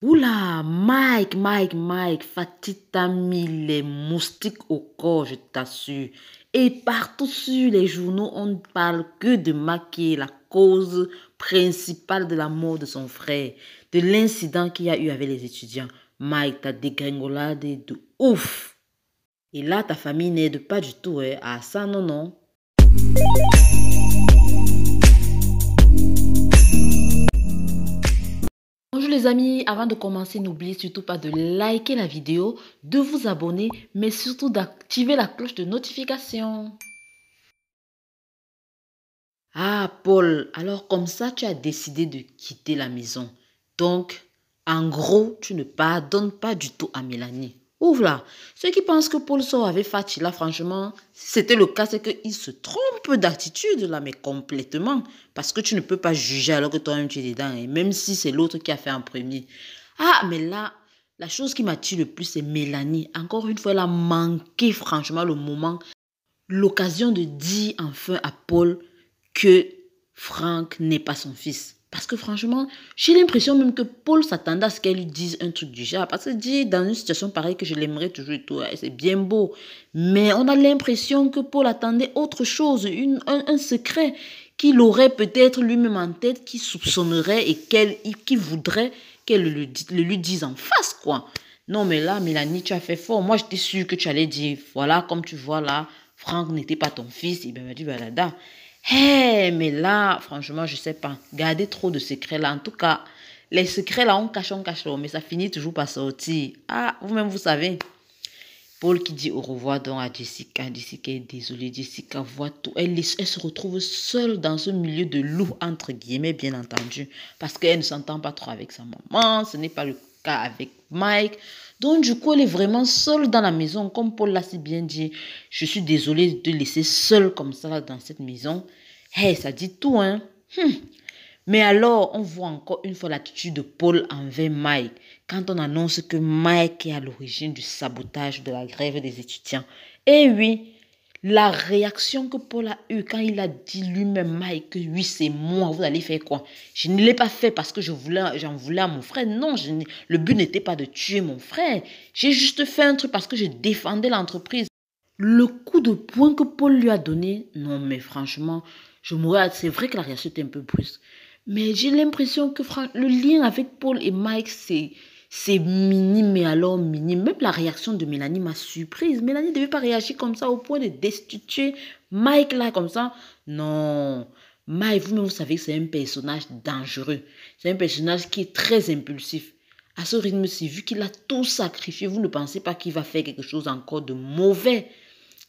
Oula, Mike, Fatih t'a mis les moustiques au corps, je t'assure. Et partout sur les journaux, on ne parle que de Mike qui est la cause principale de la mort de son frère, de l'incident qu'il y a eu avec les étudiants. Mike, t'as dégringolade de ouf. Et là, ta famille n'aide pas du tout, hein. Ah, ça, non, non. Bonjour les amis, avant de commencer, n'oubliez surtout pas de liker la vidéo, de vous abonner, mais surtout d'activer la cloche de notification. Ah Paul, alors comme ça tu as décidé de quitter la maison. Donc, en gros, tu ne pardonnes pas du tout à Mélanie. Ouvre là, ceux qui pensent que Paul sort avec Fatih franchement, si c'était le cas, c'est qu'ils se trompent d'attitude là, mais complètement. Parce que tu ne peux pas juger alors que toi-même tu es dedans, et même si c'est l'autre qui a fait en premier. Ah, mais là, la chose qui m'attire le plus, c'est Mélanie. Encore une fois, elle a manqué franchement le moment, l'occasion de dire enfin à Paul que Franck n'est pas son fils. Parce que franchement, j'ai l'impression même que Paul s'attendait à ce qu'elle lui dise un truc du genre. Parce que dire dans une situation pareille que je l'aimerais toujours et tout, c'est bien beau. Mais on a l'impression que Paul attendait autre chose, un secret qu'il aurait peut-être lui-même en tête, qu'il soupçonnerait et qu'il voudrait qu'elle le lui dise en face, quoi. Non, mais là, Mélanie, tu as fait fort. Moi, j'étais sûre que tu allais dire, voilà, comme tu vois là, Franck n'était pas ton fils. Et bien, elle m'a dit, voilà. Hé, mais là, franchement, je sais pas. Garder trop de secrets là. En tout cas, les secrets là, on cache, mais ça finit toujours par sortir. Ah, vous-même, vous savez. Paul qui dit au revoir donc à Jessica. Jessica est désolée. Jessica voit tout. Elle se retrouve seule dans ce milieu de loup, entre guillemets, bien entendu. Parce qu'elle ne s'entend pas trop avec sa maman. Ce n'est pas le cas avec Mike. Donc, du coup, elle est vraiment seule dans la maison. Comme Paul l'a si bien dit, je suis désolée de te laisser seule comme ça là, dans cette maison. Hey, ça dit tout, hein. Mais alors, on voit encore une fois l'attitude de Paul envers Mike quand on annonce que Mike est à l'origine du sabotage de la grève des étudiants. Et oui, la réaction que Paul a eue quand il a dit lui-même, Mike, que oui, c'est moi, vous allez faire quoi? Je ne l'ai pas fait parce que j'en voulais à mon frère. Non, le but n'était pas de tuer mon frère. J'ai juste fait un truc parce que je défendais l'entreprise. Le coup de poing que Paul lui a donné, non mais franchement, c'est vrai que la réaction était un peu brusque. Mais j'ai l'impression que le lien avec Paul et Mike, c'est minime, mais alors minime. Même la réaction de Mélanie m'a surprise. Mélanie ne devait pas réagir comme ça au point de destituer Mike là comme ça. Non. Mike, vous-même, vous savez que c'est un personnage dangereux. C'est un personnage qui est très impulsif. À ce rythme-ci, vu qu'il a tout sacrifié, vous ne pensez pas qu'il va faire quelque chose encore de mauvais,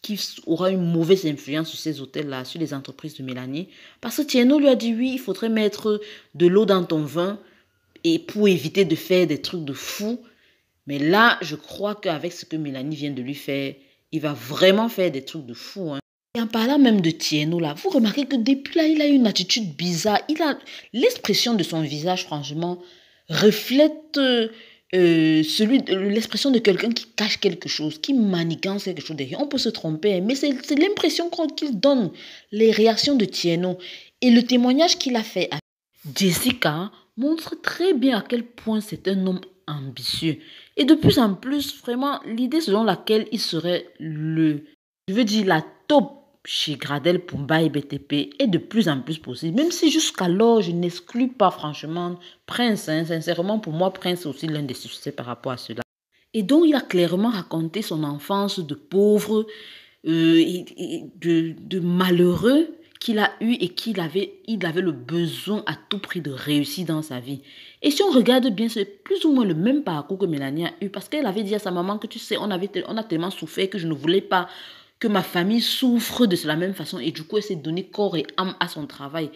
qui aura une mauvaise influence sur ces hôtels-là, sur les entreprises de Mélanie. Parce que Tierno lui a dit, oui, il faudrait mettre de l'eau dans ton vin et pour éviter de faire des trucs de fou. Mais là, je crois qu'avec ce que Mélanie vient de lui faire, il va vraiment faire des trucs de fou, hein. Et en parlant même de Tierno, là, vous remarquez que depuis là, il a une attitude bizarre. L'expression de son visage, franchement, reflète l'expression de quelqu'un qui cache quelque chose, qui manigance quelque chose derrière. On peut se tromper, mais c'est l'impression qu'il donne, les réactions de Tierno. Et le témoignage qu'il a fait à Jessica montre très bien à quel point c'est un homme ambitieux. Et de plus en plus, vraiment, l'idée selon laquelle il serait je veux dire, la top chez Gradel, Pumba et BTP est de plus en plus possible. Même si jusqu'alors, je n'exclus pas franchement Prince. Hein. Sincèrement, pour moi, Prince est aussi l'un des succès par rapport à cela. Et donc, il a clairement raconté son enfance de pauvre et de malheureux qu'il a eu et il avait le besoin à tout prix de réussir dans sa vie. Et si on regarde bien, c'est plus ou moins le même parcours que Mélanie a eu parce qu'elle avait dit à sa maman que tu sais, on a tellement souffert que je ne voulais pas que ma famille souffre de la même façon et du coup, elle s'est donné corps et âme à son travail.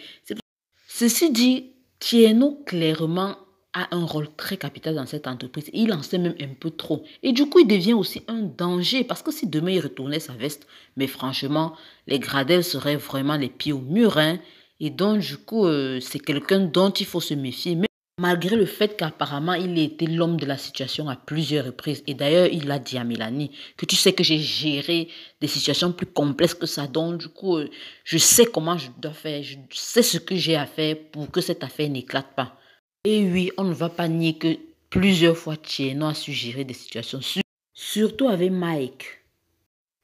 Ceci dit, Tierno clairement a un rôle très capital dans cette entreprise. Il en sait même un peu trop. Et du coup, il devient aussi un danger parce que si demain il retournait sa veste, mais franchement, les Gradel seraient vraiment les pieds au mur. Hein. Et donc, du coup, c'est quelqu'un dont il faut se méfier. Mais malgré le fait qu'apparemment, il ait été l'homme de la situation à plusieurs reprises. Et d'ailleurs, il a dit à Mélanie que tu sais que j'ai géré des situations plus complexes que ça. Donc, du coup, je sais comment je dois faire. Je sais ce que j'ai à faire pour que cette affaire n'éclate pas. Et oui, on ne va pas nier que Plusieurs fois, Tieno a su gérer des situations, surtout avec Mike.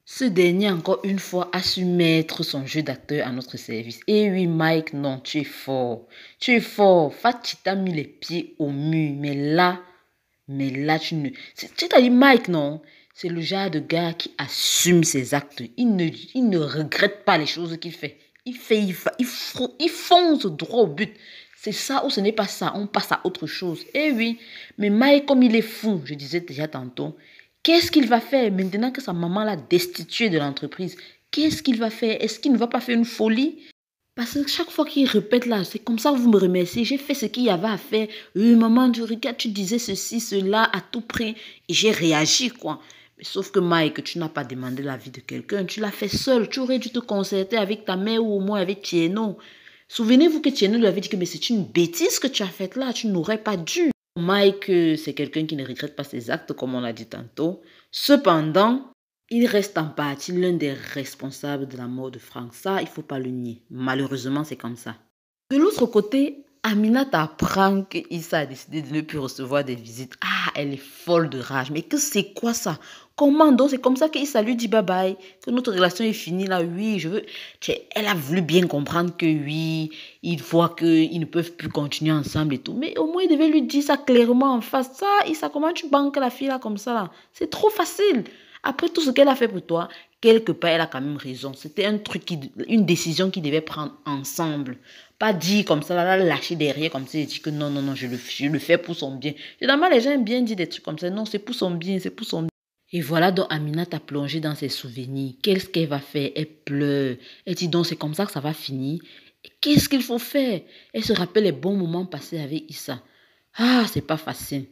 Ce dernier, encore une fois, a su mettre son jeu d'acteur à notre service. Et oui, Mike, non, tu es fort. Tu es fort. Fatih t'a mis les pieds au mur. Mais là, tu ne... Tu t'as dit Mike, non? C'est le genre de gars qui assume ses actes. Il ne regrette pas les choses qu'il fait. Il fonce droit au but. C'est ça ou ce n'est pas ça. On passe à autre chose. Eh oui, mais Mike, comme il est fou, je disais déjà tantôt, qu'est-ce qu'il va faire maintenant que sa maman l'a destitué de l'entreprise? Qu'est-ce qu'il va faire? Est-ce qu'il ne va pas faire une folie? Parce que chaque fois qu'il répète là, c'est comme ça que vous me remerciez. J'ai fait ce qu'il y avait à faire. Maman, tu regardes, tu disais ceci, cela à tout prix. Et j'ai réagi, quoi. Mais sauf que Mike, tu n'as pas demandé l'avis de quelqu'un. Tu l'as fait seul. Tu aurais dû te concerter avec ta mère ou au moins avec Tieno. Souvenez-vous que Tieno lui avait dit que mais c'est une bêtise que tu as faite là. Tu n'aurais pas dû. Mike, c'est quelqu'un qui ne regrette pas ses actes, comme on l'a dit tantôt. Cependant, il reste en partie l'un des responsables de la mort de Frank. Ça, il ne faut pas le nier. Malheureusement, c'est comme ça. De l'autre côté, Aminata apprend qu'Issa a décidé de ne plus recevoir des visites. Ah, elle est folle de rage. Mais que c'est quoi ça? Comment donc? C'est comme ça qu'Issa lui dit bye bye, que notre relation est finie là. Oui, je veux... Elle a voulu bien comprendre que oui, il voit qu'ils ne peuvent plus continuer ensemble et tout. Mais au moins, il devait lui dire ça clairement en face. Ça, Issa, comment tu banques la fille là comme ça là? C'est trop facile. Après tout ce qu'elle a fait pour toi, quelque part, elle a quand même raison. C'était une décision qu'ils devaient prendre ensemble. Pas dire comme ça, là, lâcher derrière comme ça et dire que non, non, non, je le fais pour son bien. Généralement, les gens aiment bien dire des trucs comme ça. Non, c'est pour son bien, c'est pour son bien. Et voilà donc Aminata a plongé dans ses souvenirs. Qu'est-ce qu'elle va faire? Elle pleure. Elle dit donc c'est comme ça que ça va finir. Qu'est-ce qu'il faut faire? Elle se rappelle les bons moments passés avec Issa. Ah, c'est pas facile.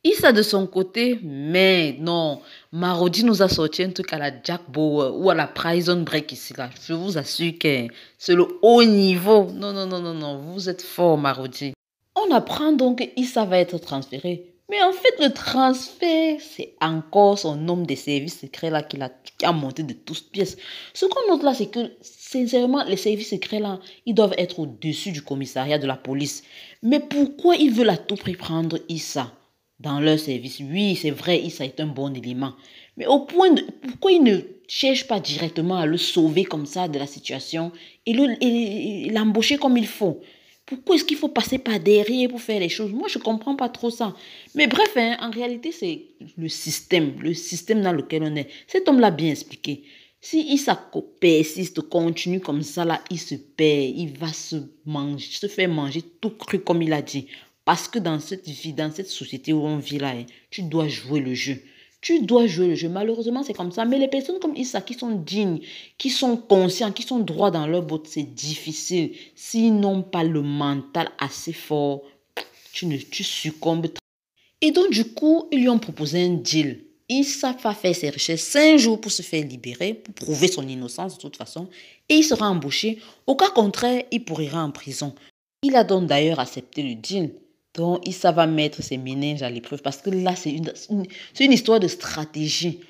Issa de son côté, mais non, Marodi nous a sorti un truc à la Jack Bauer ou à la Prison Break ici là. Je vous assure que c'est le haut niveau. Non, non, non, non, non, vous êtes fort Marodi. On apprend donc que Issa va être transféré. Mais en fait, le transfert, c'est encore son homme des services secrets là qui a monté de toutes pièces. Ce qu'on note là, c'est que, sincèrement, les services secrets là, ils doivent être au-dessus du commissariat de la police. Mais pourquoi ils veulent à tout prix prendre Issa dans leur service? Oui, c'est vrai, Issa est un bon élément. Mais au point de... Pourquoi ils ne cherchent pas directement à le sauver comme ça de la situation et l'embaucher comme il faut? Pourquoi est-ce qu'il faut passer par derrière pour faire les choses? Moi, je ne comprends pas trop ça. Mais bref, hein, en réalité, c'est le système dans lequel on est. Cet homme l'a bien expliqué. Si Issa persiste, continue comme ça, là, il se perd, il va se faire manger tout cru comme il a dit. Parce que dans cette vie, dans cette société où on vit là, hein, tu dois jouer le jeu. Tu dois jouer le jeu. Malheureusement, c'est comme ça. Mais les personnes comme Issa qui sont dignes, qui sont conscients, qui sont droits dans leur botte, c'est difficile. S'ils n'ont pas le mental assez fort, tu succombes. Et donc, du coup, ils lui ont proposé un deal. Issa va faire ses recherches 5 jours pour se faire libérer, pour prouver son innocence de toute façon. Et il sera embauché. Au cas contraire, il pourrira en prison. Il a donc d'ailleurs accepté le deal. Donc, Issa va mettre ses méninges à l'épreuve parce que là, c'est une histoire de stratégie.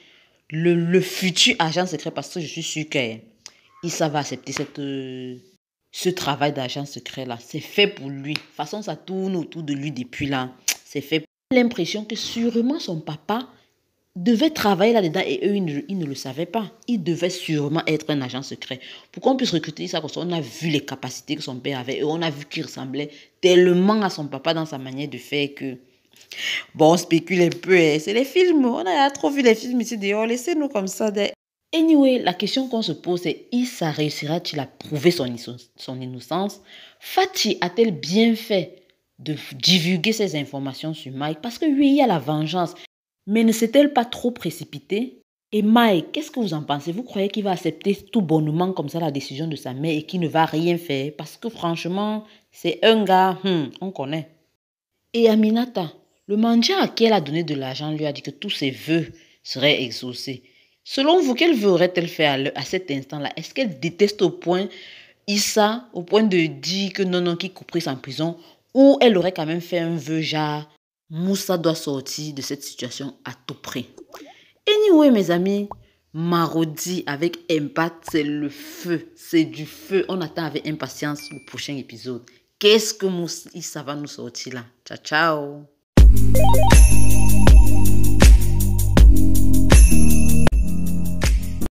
Le futur agent secret, parce que je suis sûre que Issa va accepter ce travail d'agent secret-là. C'est fait pour lui. De toute façon, ça tourne autour de lui depuis là. C'est fait. L'impression que sûrement son papa devait travailler là-dedans et eux, ils ne le savaient pas. Il devait sûrement être un agent secret. Pour qu'on puisse recruter ça, on a vu les capacités que son père avait et on a vu qu'il ressemblait tellement à son papa dans sa manière de faire que... Bon, on spécule un peu, hein. C'est les films. On a trop vu les films ici dehors. Laissez-nous comme ça. Anyway, la question qu'on se pose, c'est Issa réussira-t-il à prouver son innocence? Fatih a-t-elle bien fait de divulguer ces informations sur Mike? Parce que oui, il y a la vengeance. Mais ne s'est-elle pas trop précipitée? Et Mike, qu'est-ce que vous en pensez? Vous croyez qu'il va accepter tout bonnement comme ça la décision de sa mère et qu'il ne va rien faire? Parce que franchement, c'est un gars, on connaît. Et Aminata, le mendiant à qui elle a donné de l'argent lui a dit que tous ses vœux seraient exaucés. Selon vous, quel vœu aurait-elle fait à cet instant-là? Est-ce qu'elle déteste au point Issa, au point de dire que non, qu'il couperait en prison? Ou elle aurait quand même fait un vœu genre... Moussa doit sortir de cette situation à tout prix. Anyway, mes amis, Marodi avec Impact, c'est le feu. C'est du feu. On attend avec impatience le prochain épisode. Qu'est-ce que Moussa va nous sortir là? Ciao, ciao.